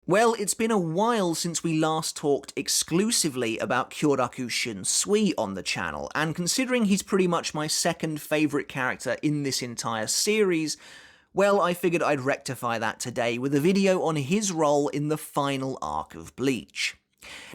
Well, it's been a while since we last talked exclusively about Kyoraku Shunsui on the channel, and considering he's pretty much my second favourite character in this entire series, well, I figured I'd rectify that today with a video on his role in the final arc of Bleach.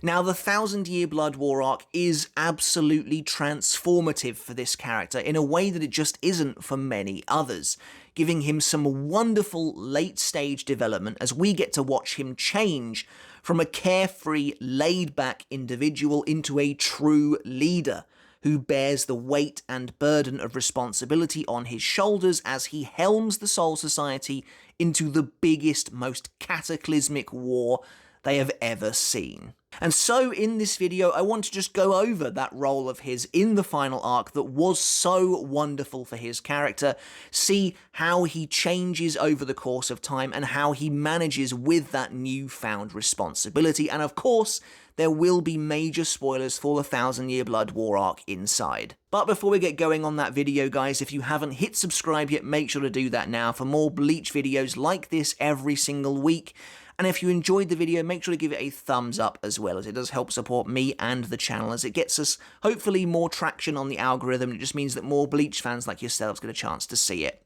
Now, the 1000-Year Blood War arc is absolutely transformative for this character in a way that it just isn't for many others, giving him some wonderful late-stage development as we get to watch him change from a carefree, laid-back individual into a true leader who bears the weight and burden of responsibility on his shoulders as he helms the Soul Society into the biggest, most cataclysmic war they have ever seen. And so in this video, I want to just go over that role of his in the final arc that was so wonderful for his character, see how he changes over the course of time and how he manages with that newfound responsibility, and of course, there will be major spoilers for the 1000-Year Blood War arc inside. But before we get going on that video, guys, if you haven't hit subscribe yet, make sure to do that now for more Bleach videos like this every single week. And if you enjoyed the video, make sure to give it a thumbs up as well, as it does help support me and the channel, as it gets us, hopefully, more traction on the algorithm. It just means that more Bleach fans like yourselves get a chance to see it.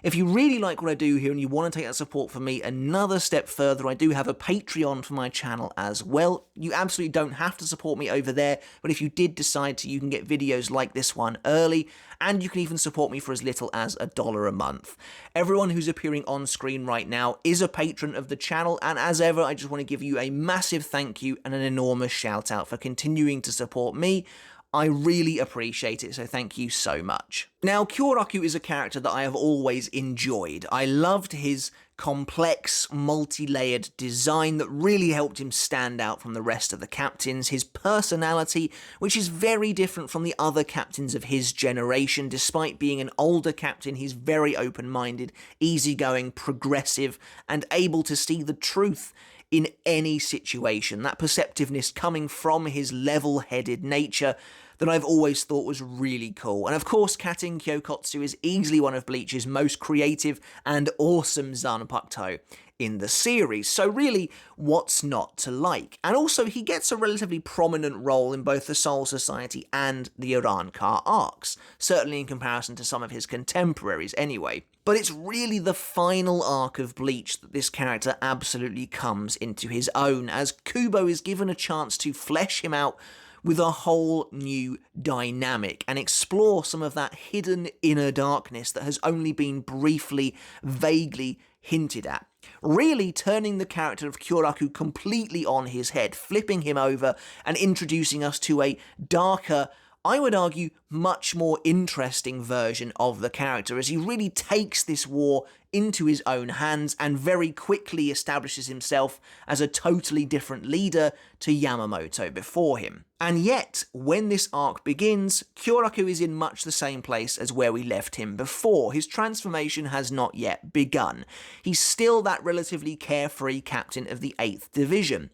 If you really like what I do here and you want to take that support from me another step further, I do have a Patreon for my channel as well. You absolutely don't have to support me over there, but if you did decide to, you can get videos like this one early, and you can even support me for as little as $1 a month. Everyone who's appearing on screen right now is a patron of the channel, and as ever, I just want to give you a massive thank you and an enormous shout out for continuing to support me. I really appreciate it, so thank you so much. Now, Kyoraku is a character that I have always enjoyed. I loved his complex, multi-layered design that really helped him stand out from the rest of the captains, his personality, which is very different from the other captains of his generation. Despite being an older captain, he's very open-minded, easygoing, progressive, and able to see the truth in any situation. That perceptiveness coming from his level-headed nature that I've always thought was really cool. And of course, Katen Kyokotsu is easily one of Bleach's most creative and awesome Zanpakuto in the series, so really, what's not to like? And also, he gets a relatively prominent role in both the Soul Society and the Arrancar arcs, certainly in comparison to some of his contemporaries anyway. But it's really the final arc of Bleach that this character absolutely comes into his own, as Kubo is given a chance to flesh him out with a whole new dynamic and explore some of that hidden inner darkness that has only been briefly, vaguely hinted at. Really turning the character of Kyoraku completely on his head, flipping him over and introducing us to a darker, I would argue, much more interesting version of the character, as he really takes this war into his own hands and very quickly establishes himself as a totally different leader to Yamamoto before him. And yet, when this arc begins, Kyoraku is in much the same place as where we left him before. His transformation has not yet begun. He's still that relatively carefree captain of the 8th Division.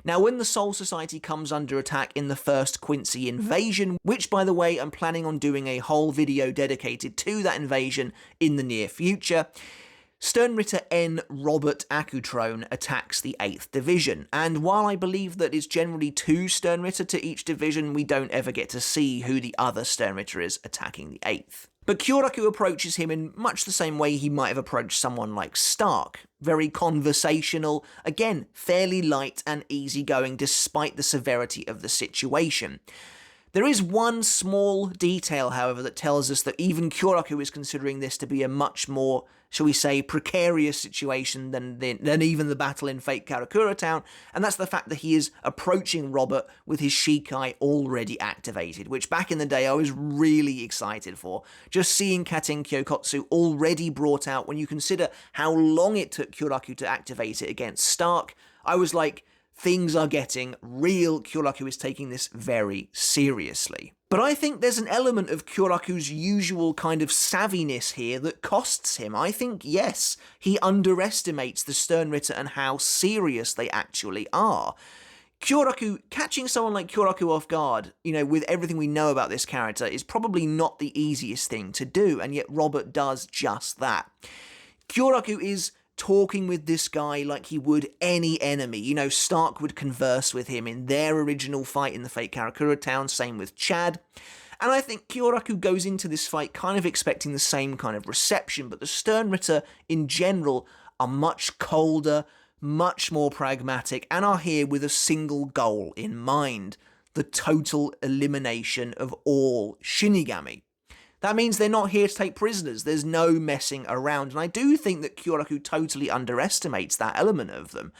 Now, when the Soul Society comes under attack in the first Quincy invasion, which, by the way, I'm planning on doing a whole video dedicated to that invasion in the near future, Sternritter N. Robert Akutrone attacks the 8th Division, and while I believe that it's generally 2 Sternritter to each division, we don't ever get to see who the other Sternritter is attacking the 8th. But Kyoraku approaches him in much the same way he might have approached someone like Stark. Very conversational, again, fairly light and easygoing despite the severity of the situation. There is one small detail, however, that tells us that even Kyoraku is considering this to be a much more, shall we say, precarious situation than even the battle in Fake Karakura Town, and that's the fact that he is approaching Robert with his Shikai already activated, which back in the day I was really excited for. Just seeing Katen Kyokotsu already brought out, when you consider how long it took Kyoraku to activate it against Stark, I was like, things are getting real. Kyoraku is taking this very seriously. But I think there's an element of Kyoraku's usual kind of savviness here that costs him. I think, yes, he underestimates the Sternritter and how serious they actually are. Catching someone like Kyoraku off guard, with everything we know about this character, is probably not the easiest thing to do, and yet Robert does just that. Kyoraku is talking with this guy like he would any enemy. You know, Stark would converse with him in their original fight in the Fate Karakura town, same with Chad. And I think Kyoraku goes into this fight kind of expecting the same kind of reception, but the Sternritter in general are much colder, much more pragmatic, and are here with a single goal in mind: the total elimination of all Shinigami. That means they're not here to take prisoners. There's no messing around. And I do think that Kyoraku totally underestimates that element of them.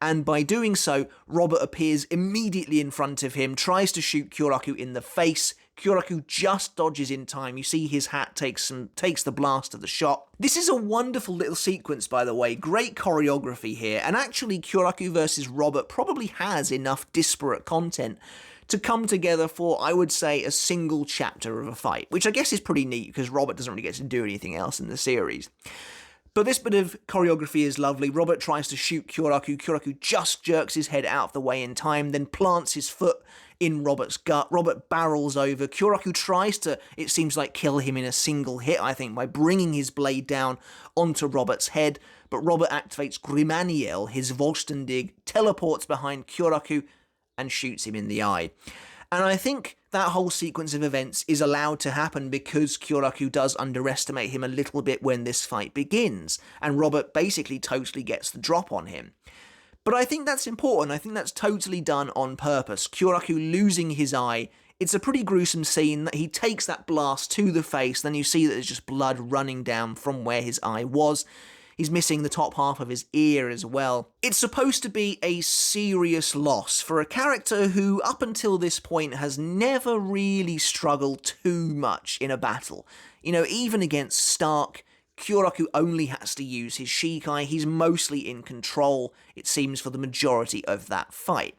And by doing so, Robert appears immediately in front of him, tries to shoot Kyoraku in the face. Kyoraku just dodges in time. You see his hat takes the blast of the shot. This is a wonderful little sequence, by the way. Great choreography here. And actually, Kyoraku versus Robert probably has enough disparate content to come together for, I would say, a single chapter of a fight, which I guess is pretty neat because Robert doesn't really get to do anything else in the series. But this bit of choreography is lovely. Robert tries to shoot Kyoraku. Kyoraku just jerks his head out of the way in time, then plants his foot in Robert's gut. Robert barrels over. Kyoraku tries to, it seems like, kill him in a single hit, I think, by bringing his blade down onto Robert's head. But Robert activates Grimaniel, his Volstendig, teleports behind Kyoraku, and shoots him in the eye. And I think that whole sequence of events is allowed to happen because Kyoraku does underestimate him a little bit when this fight begins, and Robert basically totally gets the drop on him. But I think that's important. I think that's totally done on purpose. Kyoraku losing his eye, it's a pretty gruesome scene. That he takes that blast to the face, then you see that there's just blood running down from where his eye was. He's missing the top half of his ear as well. It's supposed to be a serious loss for a character who, up until this point, has never really struggled too much in a battle. You know, even against Stark, Kyoraku only has to use his Shikai. He's mostly in control, it seems, for the majority of that fight.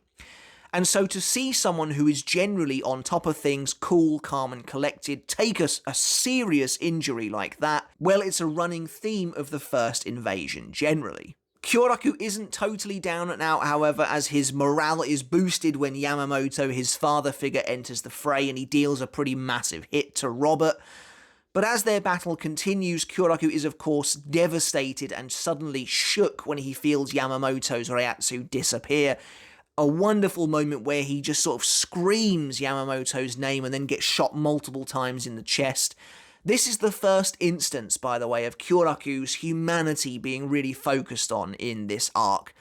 And so to see someone who is generally on top of things, cool, calm and collected, take a serious injury like that, well, it's a running theme of the first invasion generally. Kyoraku isn't totally down and out, however, as his morale is boosted when Yamamoto, his father figure, enters the fray and he deals a pretty massive hit to Robert. But as their battle continues, Kyoraku is of course devastated and suddenly shook when he feels Yamamoto's Reiatsu disappear. A wonderful moment where he just sort of screams Yamamoto's name and then gets shot multiple times in the chest. This is the first instance, by the way, of Kyoraku's humanity being really focused on in this arc.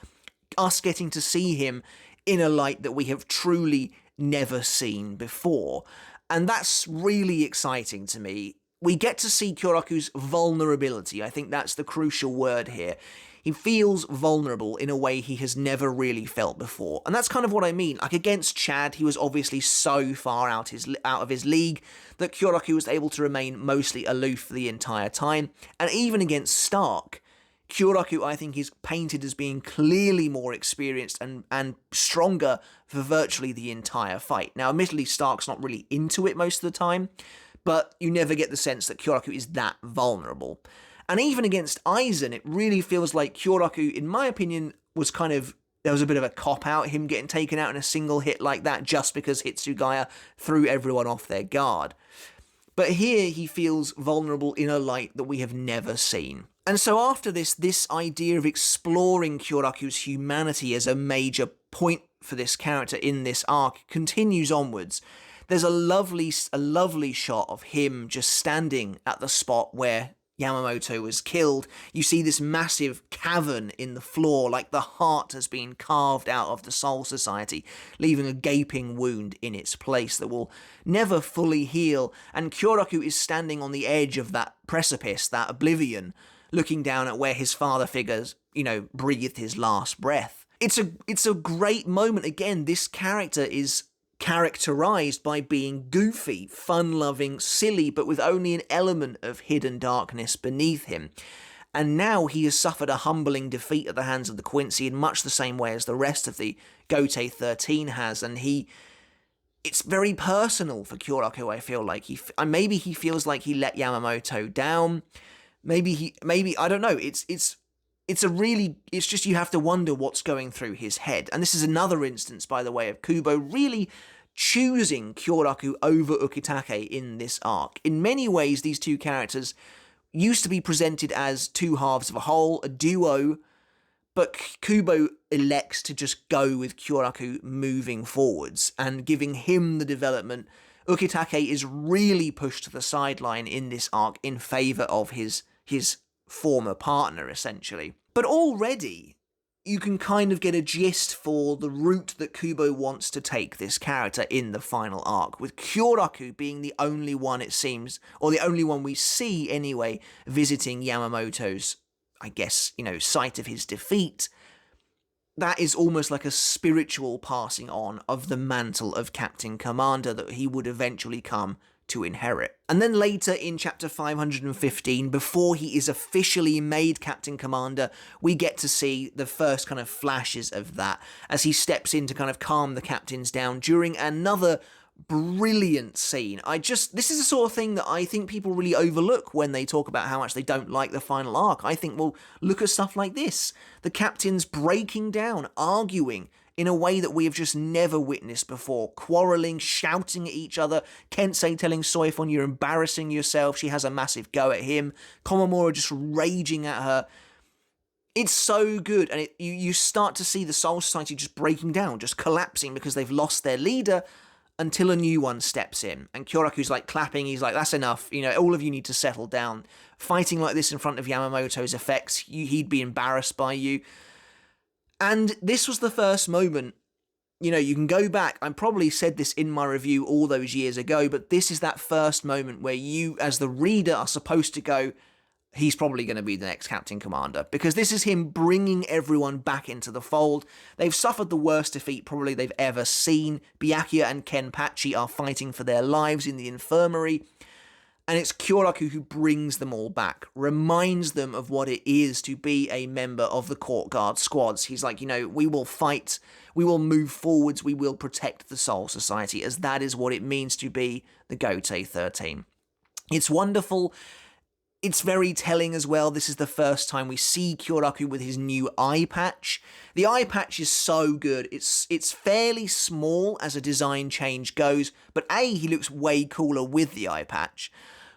Us getting to see him in a light that we have truly never seen before. And that's really exciting to me. We get to see Kyoraku's vulnerability. I think that's the crucial word here. He feels vulnerable in a way he has never really felt before. And that's kind of what I mean. Like, against Chad, he was obviously so far out of his league that Kyoraku was able to remain mostly aloof for the entire time. And even against Stark, Kyoraku, I think, is painted as being clearly more experienced and stronger for virtually the entire fight. Now, admittedly, Stark's not really into it most of the time, but you never get the sense that Kyoraku is that vulnerable. And even against Aizen, it really feels like Kyoraku, in my opinion, there was a bit of a cop-out, him getting taken out in a single hit like that just because Hitsugaya threw everyone off their guard. But here he feels vulnerable in a light that we have never seen. And so after this idea of exploring Kyoraku's humanity as a major point for this character in this arc continues onwards. There's a lovely shot of him just standing at the spot where Yamamoto was killed. You see this massive cavern in the floor, like the heart has been carved out of the Soul Society, leaving a gaping wound in its place that will never fully heal. And Kyoraku is standing on the edge of that precipice, that oblivion, looking down at where his father figures, breathed his last breath. It's a great moment. Again, this character is characterized by being goofy, fun-loving, silly, but with only an element of hidden darkness beneath him. And now he has suffered a humbling defeat at the hands of the Quincy in much the same way as the rest of the Gotei 13 has, and it's very personal for Kyoraku, I feel like. Maybe he feels like he let Yamamoto down. Maybe I don't know. It's just you have to wonder what's going through his head. And this is another instance, by the way, of Kubo really choosing Kyoraku over Ukitake in this arc. In many ways, these two characters used to be presented as two halves of a whole, a duo, but Kubo elects to just go with Kyoraku moving forwards and giving him the development. Ukitake is really pushed to the sideline in this arc in favour of his former partner, essentially. But already, you can kind of get a gist for the route that Kubo wants to take this character in the final arc, with Kyoraku being the only one, it seems, or the only one we see anyway, visiting Yamamoto's, I guess, site of his defeat. That is almost like a spiritual passing on of the mantle of Captain Commander that he would eventually come to inherit. And then later in chapter 515, before he is officially made Captain Commander, we get to see the first kind of flashes of that as he steps in to kind of calm the captains down during another brilliant scene. This is the sort of thing that I think people really overlook when they talk about how much they don't like the final arc. I think, well, look at stuff like this. The captains breaking down, arguing in a way that we have just never witnessed before, quarrelling, shouting at each other, Kensei telling Soifon you're embarrassing yourself, she has a massive go at him, Komamura just raging at her. It's so good, and you start to see the Soul Society just breaking down, just collapsing because they've lost their leader, until a new one steps in. And Kyoraku's like clapping, he's like, that's enough, all of you need to settle down. Fighting like this in front of Yamamoto's effects, he'd be embarrassed by you. And this was the first moment, you can go back, I probably said this in my review all those years ago, but this is that first moment where you, as the reader, are supposed to go, he's probably going to be the next Captain Commander, because this is him bringing everyone back into the fold. They've suffered the worst defeat probably they've ever seen. Byakuya and Kenpachi are fighting for their lives in the infirmary, and it's Kyoraku who brings them all back, reminds them of what it is to be a member of the Court Guard squads. He's like, we will fight, we will move forwards, we will protect the Soul Society, as that is what it means to be the Gotei 13. It's wonderful. It's very telling as well. This is the first time we see Kyoraku with his new eye patch. The eye patch is so good. It's fairly small as a design change goes, but A, he looks way cooler with the eye patch,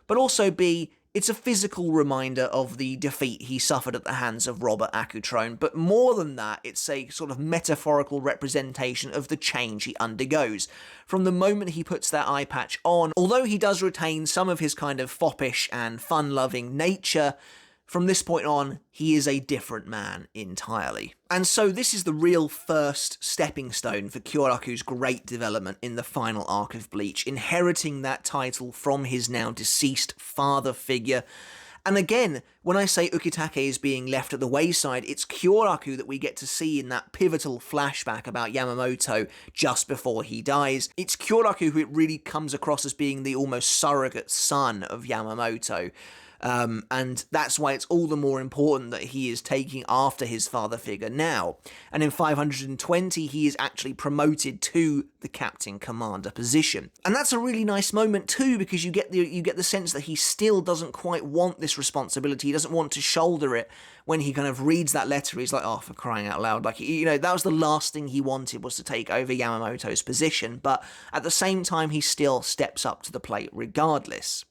but also B, it's a physical reminder of the defeat he suffered at the hands of Robert Akutrone, but more than that, it's a sort of metaphorical representation of the change he undergoes. From the moment he puts that eye patch on, although he does retain some of his kind of foppish and fun-loving nature, from this point on, he is a different man entirely. And so this is the real first stepping stone for Kyoraku's great development in the final arc of Bleach, inheriting that title from his now deceased father figure. And again, when I say Ukitake is being left at the wayside, it's Kyoraku that we get to see in that pivotal flashback about Yamamoto just before he dies. It's Kyoraku who it really comes across as being the almost surrogate son of Yamamoto. And that's why it's all the more important that he is taking after his father figure now. And in 520, he is actually promoted to the Captain Commander position. And that's a really nice moment too, because you get the sense that he still doesn't quite want this responsibility. He doesn't want to shoulder it. When he kind of reads that letter, he's like, oh, for crying out loud. Like, that was the last thing he wanted, was to take over Yamamoto's position. But at the same time, he still steps up to the plate regardless.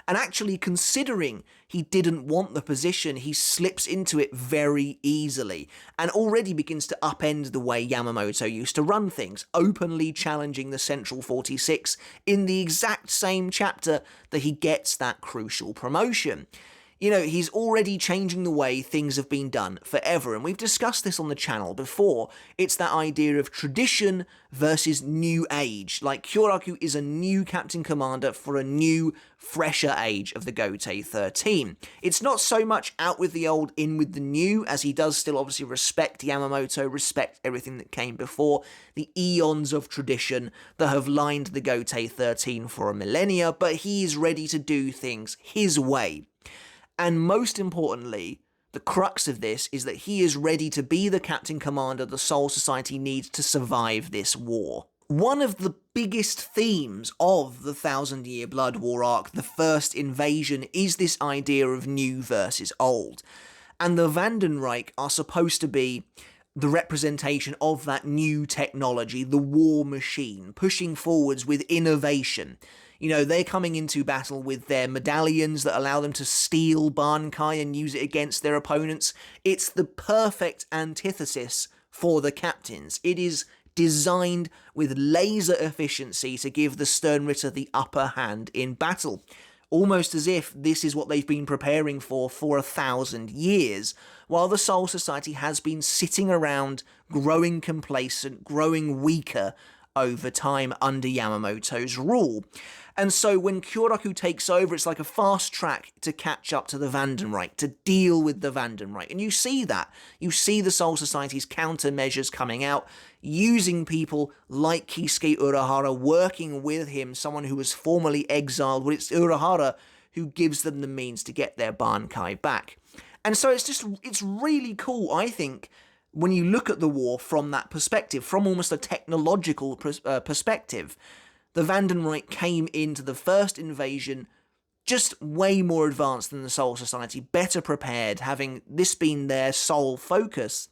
And actually, considering he didn't want the position, he slips into it very easily, and already begins to upend the way Yamamoto used to run things, openly challenging the Central 46 in the exact same chapter that he gets that crucial promotion. He's already changing the way things have been done forever, and we've discussed this on the channel before. It's that idea of tradition versus new age. Like, Kyoraku is a new Captain Commander for a new, fresher age of the Gotei 13. It's not so much out with the old, in with the new, as he does still obviously respect Yamamoto, respect everything that came before, the eons of tradition that have lined the Gotei 13 for a millennia, but he is ready to do things his way. And most importantly, the crux of this is that he is ready to be the Captain Commander the Soul Society needs to survive this war. One of the biggest themes of the 1,000-Year Blood War arc, the first invasion, is this idea of new versus old. And the Vandenreich are supposed to be the representation of that new technology, the war machine, pushing forwards with innovation. You know, they're coming into battle with their medallions that allow them to steal Bankai and use it against their opponents. It's the perfect antithesis for the captains. It is designed with laser efficiency to give the Stern Ritter the upper hand in battle. Almost as if this is what they've been preparing for 1,000 years, while the Soul Society has been sitting around, growing complacent, growing weaker over time under Yamamoto's rule. And so when Kyoraku takes over, it's like a fast track to catch up to the Vandenreich, to deal with the Vandenreich. And you see that. You see the Soul Society's countermeasures coming out, using people like Kisuke Urahara, working with him, someone who was formerly exiled. Well, it's Urahara who gives them the means to get their Bankai back. And so it's really cool, I think, when you look at the war from that perspective, from almost a technological perspective. The Vandenreich came into the first invasion just way more advanced than the Soul Society, better prepared, having this been their sole focus.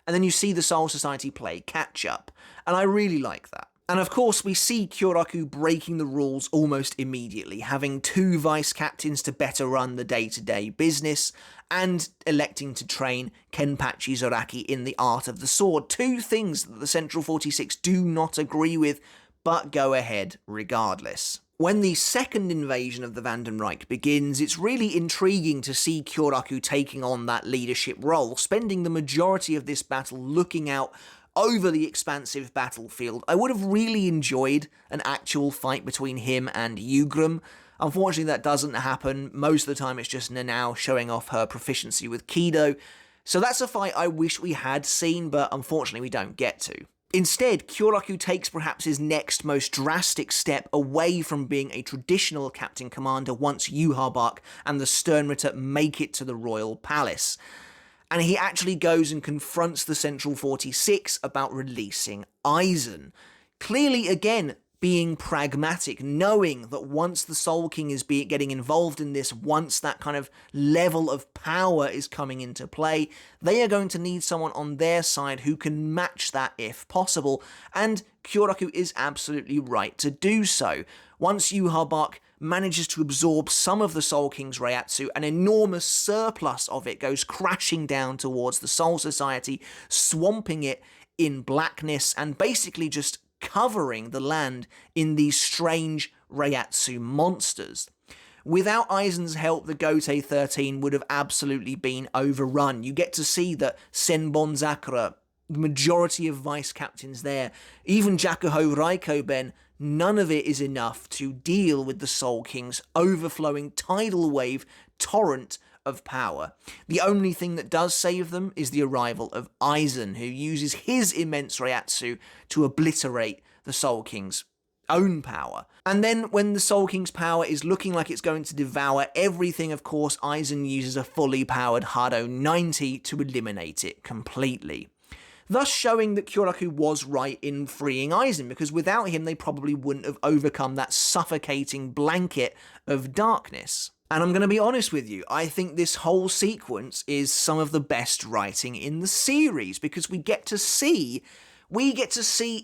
And then you see the Soul Society play catch-up, and I really like that. And of course, we see Kyoraku breaking the rules almost immediately, having 2 vice-captains to better run the day-to-day business, and electing to train Kenpachi Zoraki in the art of the sword. 2 things that the Central 46 do not agree with, but go ahead regardless. When the second invasion of the Vandenreich begins, it's really intriguing to see Kyoraku taking on that leadership role, spending the majority of this battle looking out over the expansive battlefield. I would have really enjoyed an actual fight between him and Yugrum. Unfortunately, that doesn't happen. Most of the time, it's just Nanao showing off her proficiency with Kido. So that's a fight I wish we had seen, but unfortunately we don't get to. Instead, Kyoraku takes perhaps his next most drastic step away from being a traditional Captain Commander once Yhwach and the Stern Ritter make it to the Royal Palace. And he actually goes and confronts the Central 46 about releasing Aizen. Clearly, again, being pragmatic, knowing that once the Soul King is getting involved in this, once that kind of level of power is coming into play, they are going to need someone on their side who can match that if possible, and Kyoraku is absolutely right to do so. Once Yhwach manages to absorb some of the Soul King's Reiatsu, an enormous surplus of it goes crashing down towards the Soul Society, swamping it in blackness and basically just covering the land in these strange Reiatsu monsters. Without Aizen's help, the Gotei 13 would have absolutely been overrun. You get to see that Senbon Zakura, the majority of vice captains there, even Jakuho Raikoben, none of it is enough to deal with the Soul King's overflowing tidal wave torrent of power. The only thing that does save them is the arrival of Aizen, who uses his immense Reiatsu to obliterate the Soul King's own power. And then when the Soul King's power is looking like it's going to devour everything, of course, Aizen uses a fully powered Hado 90 to eliminate it completely. Thus showing that Kyoraku was right in freeing Aizen, because without him they probably wouldn't have overcome that suffocating blanket of darkness. And I'm going to be honest with you, I think this whole sequence is some of the best writing in the series, because we get to see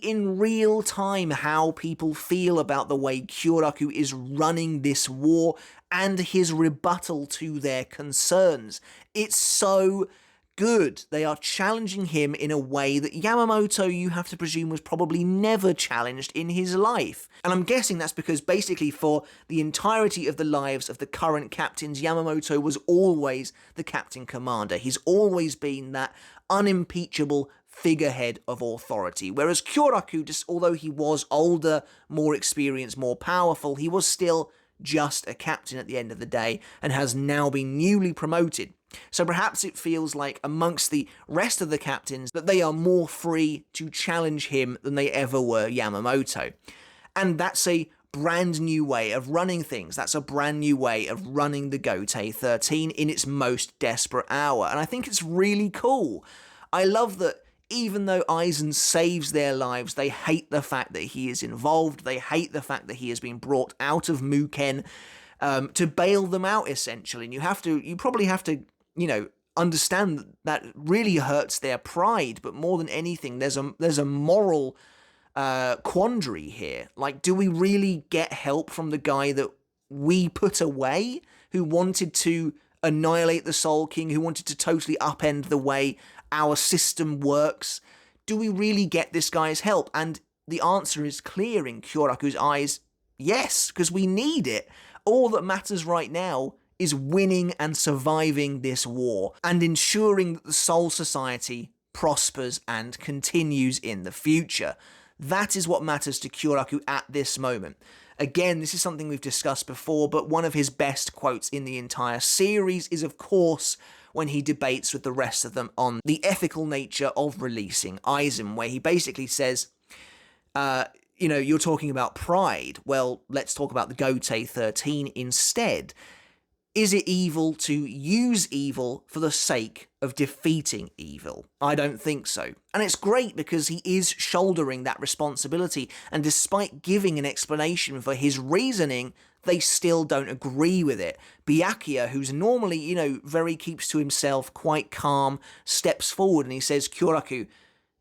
in real time how people feel about the way Kyoraku is running this war and his rebuttal to their concerns. It's so good. They are challenging him in a way that Yamamoto, you have to presume, was probably never challenged in his life. And I'm guessing that's because basically for the entirety of the lives of the current captains, Yamamoto was always the captain commander. He's always been that unimpeachable figurehead of authority. Whereas Kyoraku, just although he was older, more experienced, more powerful, he was still just a captain at the end of the day and has now been newly promoted. So perhaps it feels like amongst the rest of the captains that they are more free to challenge him than they ever were Yamamoto. And that's a brand new way of running things. That's a brand new way of running the Gotei 13 in its most desperate hour. And I think it's really cool. I love that even though Aizen saves their lives, they hate the fact that he is involved. They hate the fact that he has been brought out of Muken to bail them out, essentially. And you probably have to, understand that really hurts their pride. But more than anything, there's a moral quandary here. Like, do we really get help from the guy that we put away, who wanted to annihilate the Soul King, who wanted to totally upend the way our system works? Do we really get this guy's help? And the answer is clear in Kyoraku's eyes, yes, because we need it. All that matters right now is winning and surviving this war, and ensuring that the Soul Society prospers and continues in the future. That is what matters to Kyoraku at this moment. Again, this is something we've discussed before, but one of his best quotes in the entire series is, of course, when he debates with the rest of them on the ethical nature of releasing Aizen, where he basically says, you're talking about pride. Well, let's talk about the Gotei 13 instead. Is it evil to use evil for the sake of defeating evil? I don't think so. And it's great because he is shouldering that responsibility, and despite giving an explanation for his reasoning, they still don't agree with it. Byakuya, who's normally, very keeps to himself, quite calm, steps forward and he says, Kyoraku,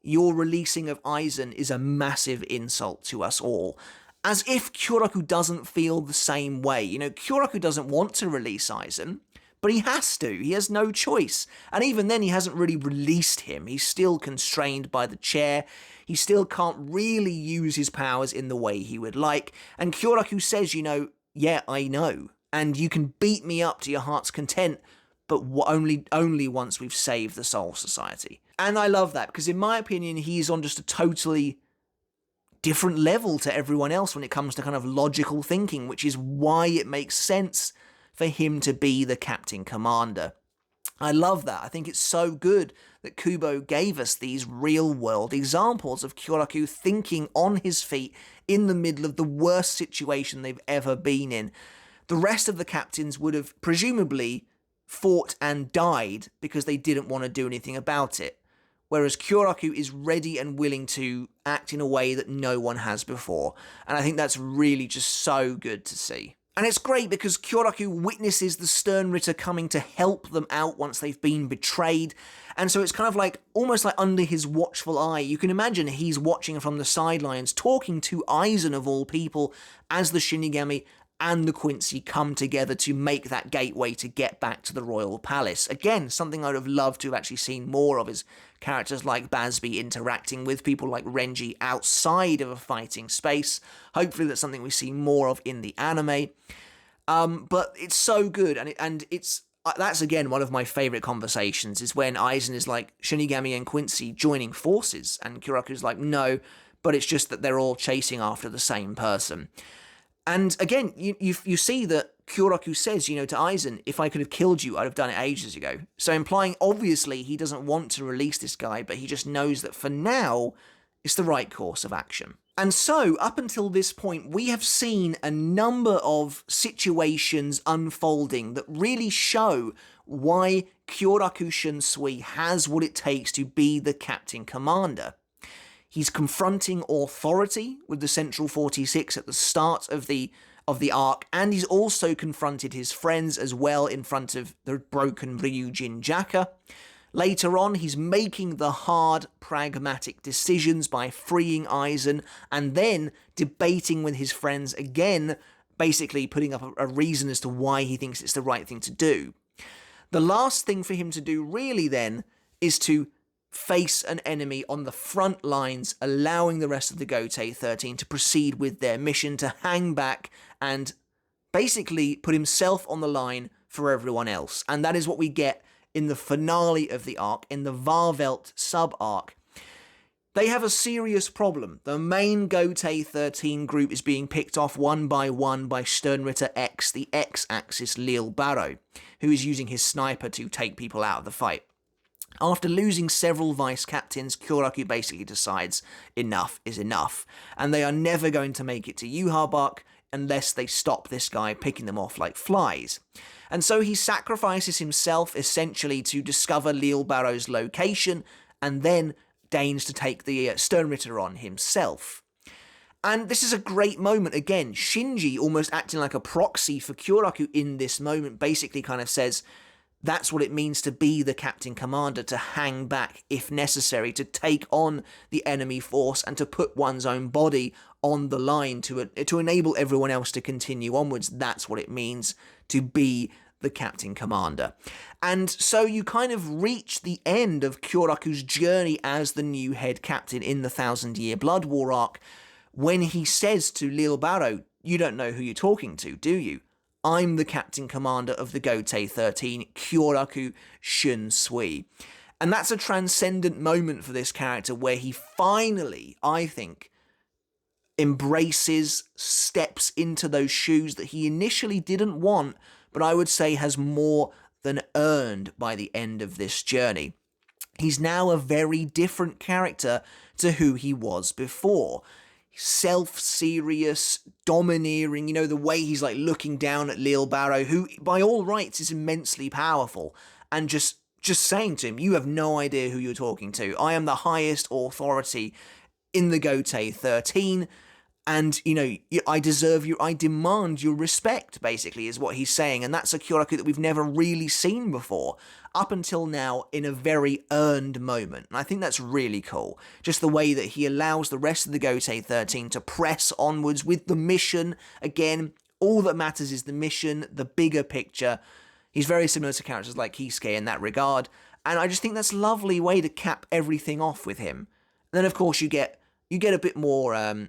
your releasing of Aizen is a massive insult to us all. As if Kyoraku doesn't feel the same way. Kyoraku doesn't want to release Aizen, but he has to. He has no choice. And even then, he hasn't really released him. He's still constrained by the chair. He still can't really use his powers in the way he would like. And Kyoraku says, yeah, I know. And you can beat me up to your heart's content, but only once we've saved the Soul Society. And I love that, because in my opinion, he's on just a totally different level to everyone else when it comes to kind of logical thinking, which is why it makes sense for him to be the captain commander. I love that. I think it's so good that Kubo gave us these real-world examples of Kyoraku thinking on his feet in the middle of the worst situation they've ever been in. The rest of the captains would have presumably fought and died because they didn't want to do anything about it. Whereas Kyoraku is ready and willing to act in a way that no one has before. And I think that's really just so good to see. And it's great because Kyoraku witnesses the Stern Ritter coming to help them out once they've been betrayed. And so it's kind of like, almost like under his watchful eye. You can imagine he's watching from the sidelines, talking to Aizen of all people, as the Shinigami and the Quincy come together to make that gateway to get back to the Royal Palace. Again, something I'd have loved to have actually seen more of, is characters like Bazby interacting with people like Renji outside of a fighting space. Hopefully that's something we see more of in the anime. But it's so good, and it's that's again one of my favourite conversations, is when Aizen is like, Shinigami and Quincy joining forces, and Kyoraku's like, no, but it's just that they're all chasing after the same person. And again, you see that Kyoraku says, to Aizen, if I could have killed you, I'd have done it ages ago. So implying, obviously, he doesn't want to release this guy, but he just knows that for now, it's the right course of action. And so, up until this point, we have seen a number of situations unfolding that really show why Kyoraku Shunsui has what it takes to be the captain commander. He's confronting authority with the Central 46 at the start of the arc, and he's also confronted his friends as well in front of the broken Ryujin Jaka. Later on, he's making the hard, pragmatic decisions by freeing Aizen, and then debating with his friends again, basically putting up a reason as to why he thinks it's the right thing to do. The last thing for him to do really then is to face an enemy on the front lines, allowing the rest of the Gotei 13 to proceed with their mission, to hang back and basically put himself on the line for everyone else. And that is what we get in the finale of the arc, in the Wahrwelt sub-arc. They have a serious problem. The main Gotei 13 group is being picked off one by Sternritter X, the X-axis Lil Barrow, who is using his sniper to take people out of the fight. After losing several vice captains, Kyoraku basically decides enough is enough, and they are never going to make it to Yhwach unless they stop this guy picking them off like flies. And so he sacrifices himself essentially to discover Lil Barrow's location, and then deigns to take the Sternritter on himself. And this is a great moment again. Shinji, almost acting like a proxy for Kyoraku in this moment, basically kind of says, That's what it means to be the Captain Commander, to hang back if necessary, to take on the enemy force and to put one's own body on the line to enable everyone else to continue onwards. That's what it means to be the Captain Commander. And so you kind of reach the end of Kyoraku's journey as the new head captain in the 1000-Year Blood War arc, when he says to Lil Barrow, "You don't know who you're talking to, do you? I'm the Captain Commander of the Gotei 13, Kyoraku Shunsui." And that's a transcendent moment for this character where he finally, I think, embraces, steps into those shoes that he initially didn't want, but I would say has more than earned by the end of this journey. He's now a very different character to who he was before. Self-serious, domineering, the way he's like looking down at Lil Barrow, who by all rights is immensely powerful, and just saying to him, "You have no idea who you're talking to. I am the highest authority in the Gotei 13, and, I deserve you, I demand your respect," basically, is what he's saying. And that's a Kyoraku that we've never really seen before, up until now, in a very earned moment. And I think that's really cool. Just the way that he allows the rest of the Gotei 13 to press onwards with the mission. Again, all that matters is the mission, the bigger picture. He's very similar to characters like Kisuke in that regard. And I just think that's a lovely way to cap everything off with him. And then, of course, you get a bit more...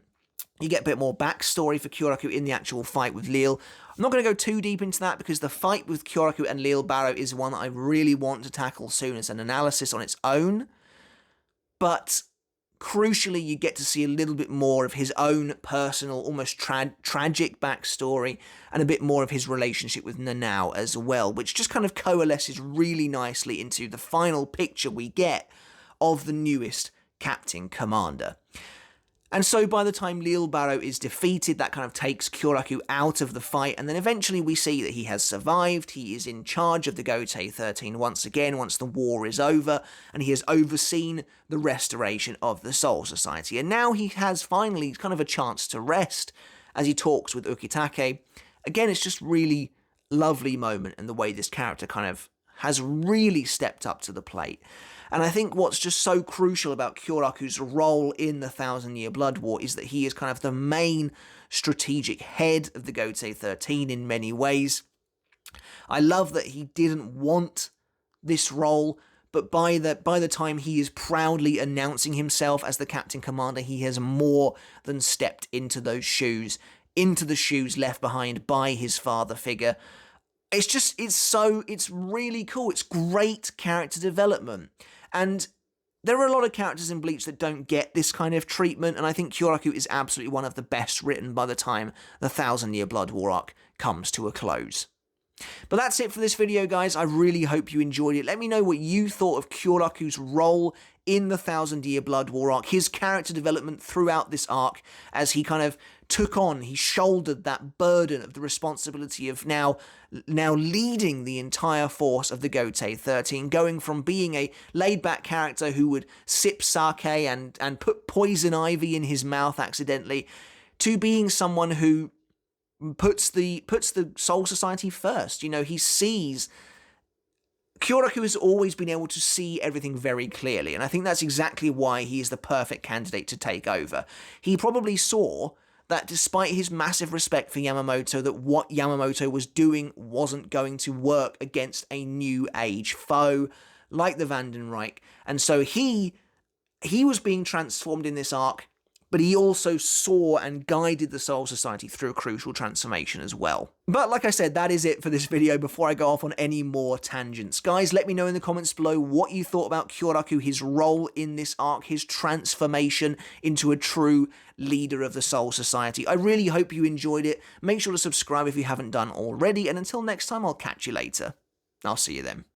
You get a bit more backstory for Kyoraku in the actual fight with Lil. I'm not going to go too deep into that because the fight with Kyoraku and Lil Barrow is one that I really want to tackle soon as an analysis on its own. But crucially, you get to see a little bit more of his own personal, almost tragic backstory, and a bit more of his relationship with Nanao as well, which just kind of coalesces really nicely into the final picture we get of the newest Captain Commander. And so by the time Lil Barrow is defeated, that kind of takes Kyoraku out of the fight, and then eventually we see that he has survived, he is in charge of the Gotei 13 once again, once the war is over, and he has overseen the restoration of the Soul Society. And now he has finally kind of a chance to rest as he talks with Ukitake. Again, it's just really lovely moment, and the way this character kind of has really stepped up to the plate. And I think what's just so crucial about Kyoraku's role in the 1000-Year Blood War is that he is kind of the main strategic head of the Gotei 13 in many ways. I love that he didn't want this role, but by the time he is proudly announcing himself as the Captain Commander, he has more than stepped into those shoes, into the shoes left behind by his father figure. It's really cool. It's great character development. And there are a lot of characters in Bleach that don't get this kind of treatment, and I think Kyoraku is absolutely one of the best written by the time the 1000-Year Blood War arc comes to a close. But that's it for this video, guys. I really hope you enjoyed it. Let me know what you thought of Kyoraku's role in the 1000-Year Blood War arc, his character development throughout this arc, as he kind of he shouldered that burden of the responsibility of now leading the entire force of the Gotei 13, going from being a laid-back character who would sip sake and put poison ivy in his mouth accidentally, to being someone who puts the Soul Society first. He sees... Kyoraku has always been able to see everything very clearly, and I think that's exactly why he is the perfect candidate to take over. He probably saw that despite his massive respect for Yamamoto, that what Yamamoto was doing wasn't going to work against a new age foe like the Vandenreich, and so he was being transformed in this arc, but he also saw and guided the Soul Society through a crucial transformation as well. But like I said, that is it for this video before I go off on any more tangents. Guys, let me know in the comments below what you thought about Kyoraku, his role in this arc, his transformation into a true leader of the Soul Society. I really hope you enjoyed it. Make sure to subscribe if you haven't done already, and until next time, I'll catch you later. I'll see you then.